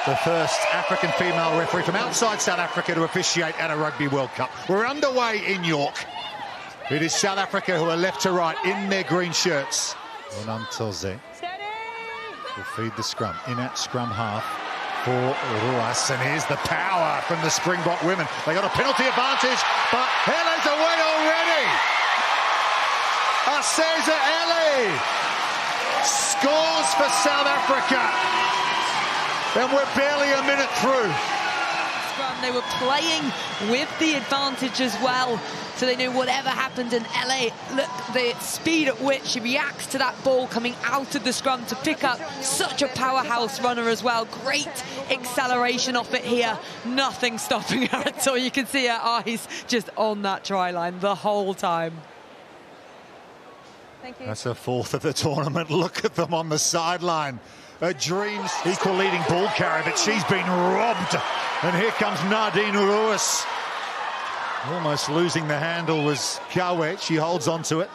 the first African female referee from outside South Africa to officiate at a Rugby World Cup. We're underway in York. It is South Africa who are left to right in their green shirts. Seye will feed the scrum. In at scrum half for Roos. And here's the power from the Springbok women. They got a penalty advantage, but Hele's away already. Aseza Hele scores for South Africa. And we're barely a minute through. They were playing with the advantage as well, so they knew whatever happened. And Hele, look, the speed at which she reacts to that ball coming out of the scrum to pick up such a powerhouse runner as well. Great acceleration off it here. Nothing stopping her at all. You can see her eyes just on that try line the whole time. Thank you. That's her fourth of the tournament. Look at them on the sideline. Her dreams equal leading ball carrier, but she's been robbed. And here comes Nadine Roos. Almost losing the handle was Kawe. She holds on to it.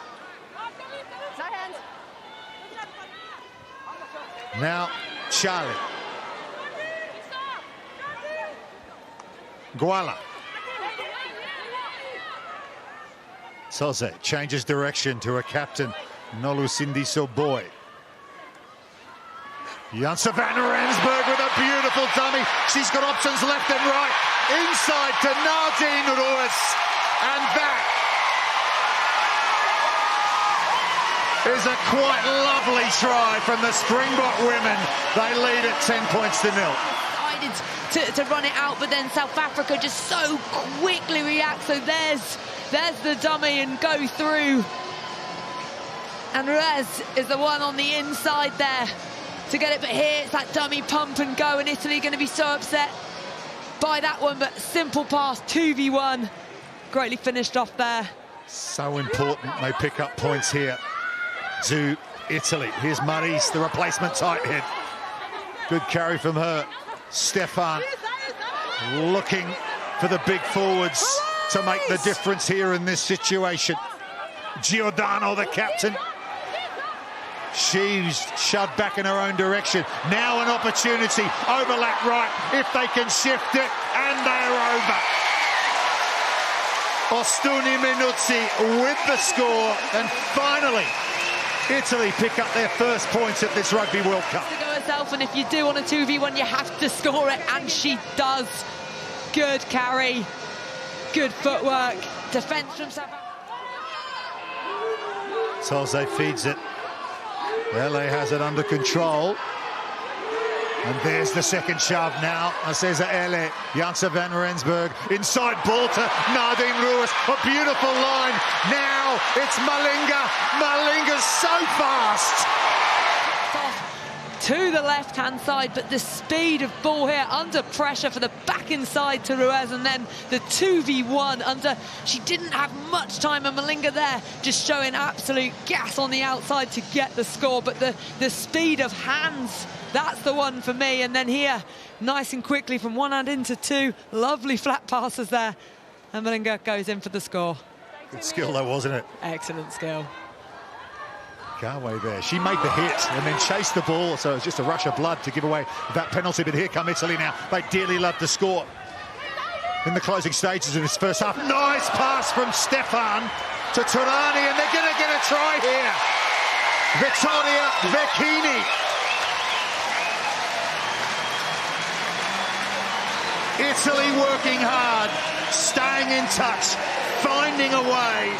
Now Charlie. Gwala. Seye changes direction to her captain, Nolusindiso Boy. Janse van Rensburg with a beautiful dummy. She's got options left and right. Inside to Nadine Roos. And that is a quite lovely try from the Springbok women. They lead at 10 points to 0. To run it out, but then South Africa just so quickly reacts. So there's the dummy and go through. And Roos is the one on the inside there to get it, but here it's that dummy pump and go, and Italy going to be so upset by that one, but simple pass, 2v1, greatly finished off there. So important they pick up points here to Italy. Here's Maris, the replacement tight head. Good carry from her. Stefan looking for the big forwards to make the difference here in this situation. Giordano, the captain. She's shoved back in her own direction. Now an opportunity. Overlap right if they can shift it. And they're over. Ostuni Minuzzi with the score. And finally, Italy pick up their first points at this Rugby World Cup. To go herself, and if you do on a 2v1, you have to score it. And she does. Good carry. Good footwork. Defence from South Africa. Seye feeds it. Hele has it under control. And there's the second shove now. Aseza Hele, Janse van Rensburg, inside ball to Nadine Roos. A beautiful line. Now it's Malinga. Malinga's so fast. To the left-hand side, but the speed of ball here under pressure for the back inside to Roos, and then the 2v1 under. She didn't have much time, and Malinga there just showing absolute gas on the outside to get the score, but the speed of hands, that's the one for me. And then here, nice and quickly from one hand into two, lovely flat passes there, and Malinga goes in for the score. Good skill though, wasn't it? Excellent skill. Garway there. She made the hit and then chased the ball, so it was just a rush of blood to give away that penalty. But here come Italy now. They dearly love to score in the closing stages of this first half. Nice pass from Stefan to Turani, and they're going to get a try here. Vittoria Vecchini. Italy working hard, staying in touch, finding a way.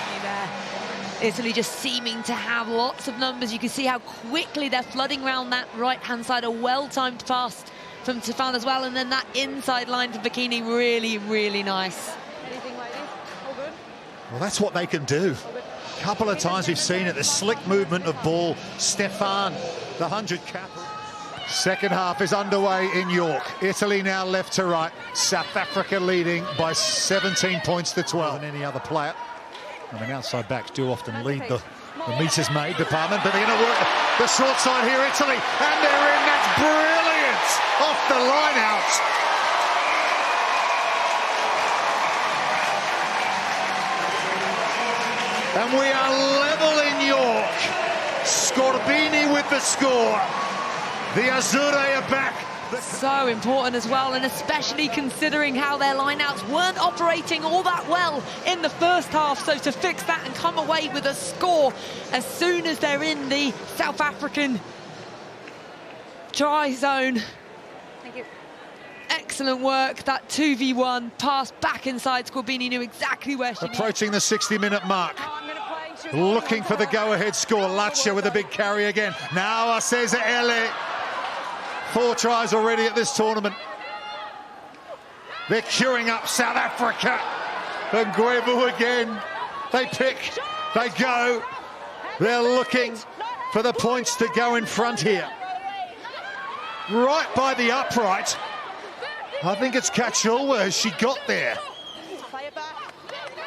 Italy just seeming to have lots of numbers. You can see how quickly they're flooding around that right-hand side. A well-timed pass from Stefan as well. And then that inside line from Vecchini, really, really nice. Anything like this? All good? Well, that's what they can do. A couple of times we've seen it. The slick movement of ball. Stefan, the 100 cap. Second half is underway in York. Italy now left to right. South Africa leading by 17 points to 12 than any other player. I mean, outside backs do often lead the meters made department, but they're going to work the short side here, Italy, and they're in. That's brilliant off the line out. And we are level in York. Sgorbini with the score. The Azzurre are back So important as well, and especially considering how their lineouts weren't operating all that well in the first half. So to fix that and come away with a score as soon as they're in the South African try zone. Thank you. Excellent work. That 2v1 pass back inside. Sgorbini knew exactly where she approaching the 60-minute mark. Oh, I'm gonna play. Looking for the go-ahead score. Latsha with a big carry again. Now Aseza Hele. 4 tries already at this tournament. They're queuing up South Africa. And Gwebu again. They pick, they go. They're looking for the points to go in front here. Right by the upright. I think it's Mcatshulwa as she got there.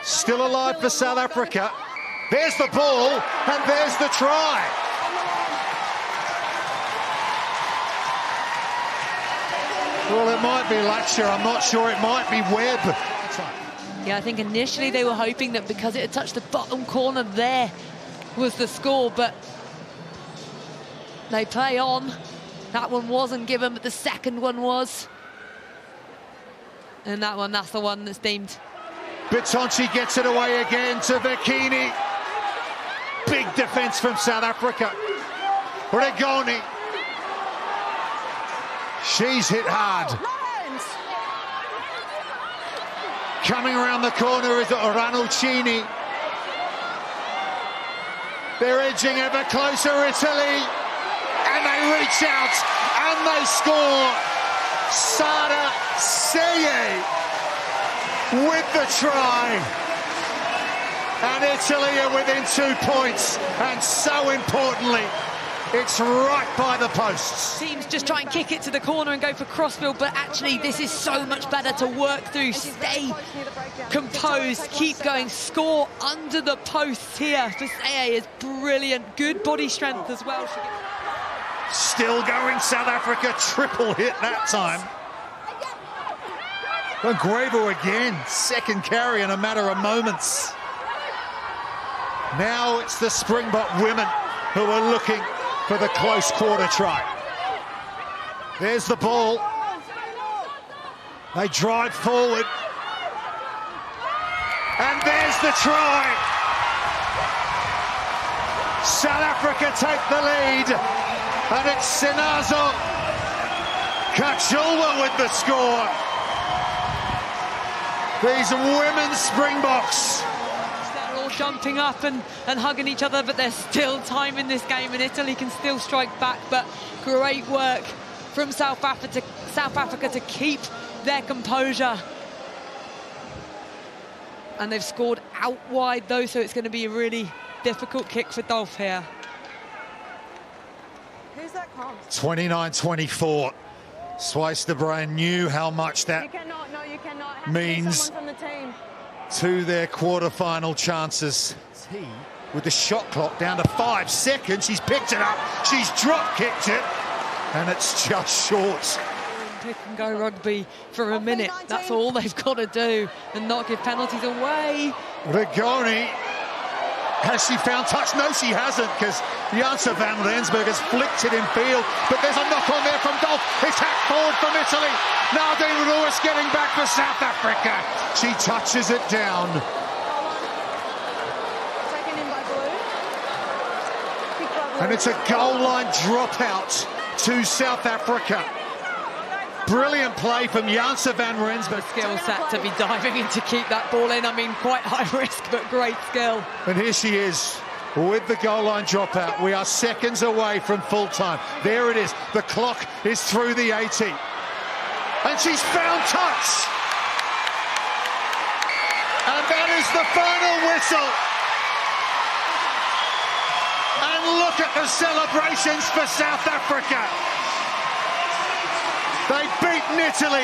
Still alive for South Africa. There's the ball, and there's the try. Well, it might be Latsha, I'm not sure, it might be Webb. Yeah, I think initially they were hoping that because it had touched the bottom corner there was the score, but they play on. That one wasn't given, but the second one was. And that one, that's the one that's deemed. Vittoria gets it away again to Vecchini. Big defence from South Africa. Regoni. She's hit hard. Coming around the corner is Ranuccini. They're edging ever closer, Italy. And they reach out and they score. Sara Seye with the try. And Italy are within 2 points. And so importantly, it's right by the posts. Teams just try and kick it to the corner and go for crossfield, but actually this is so much better to work through, stay composed, keep going, score under the posts here for Seye is brilliant. Good body strength as well. Still going South Africa, triple hit that time. And Gwebu again, second carry in a matter of moments. Now it's the Springbok Women who are looking for the close quarter try. There's the ball. They drive forward. And there's the try. South Africa take the lead. And it's Sinazo. Mcatshulwa with the score. These women's Springboks. They're all jumping up and hugging each other, but there's still time in this game and Italy can still strike back. But great work from South Africa to keep their composure. And they've scored out wide though, so it's going to be a really difficult kick for Dolf here. Who's that comp? 29-24. Sweisterbrain knew how much that You cannot. means From the team. to their quarter-final chances. He, with the shot clock down to 5 seconds, she's picked it up, she's drop-kicked it, and it's just short. Pick and go rugby for a minute. That's all they've got to do and not give penalties away. Regoni, has she found touch? No, she hasn't, because Janse van Rensburg has flicked it in field, but there's a knock on there from Dolf. It's hacked forward from Italy. Nadine Roos getting back for South Africa. She touches it down. Taken in by Blue. And it's a goal line dropout to South Africa. Brilliant play from Janse van Rensburg. Skill set to be diving in to keep that ball in. I mean, quite high risk, but great skill. And here she is with the goal line dropout. We are seconds away from full time. There it is. The clock is through the 80. And she's found touch. And that is the final whistle. And look at the celebrations for South Africa. They've beaten Italy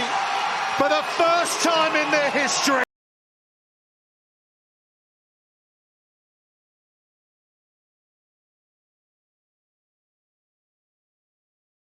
for the first time in their history.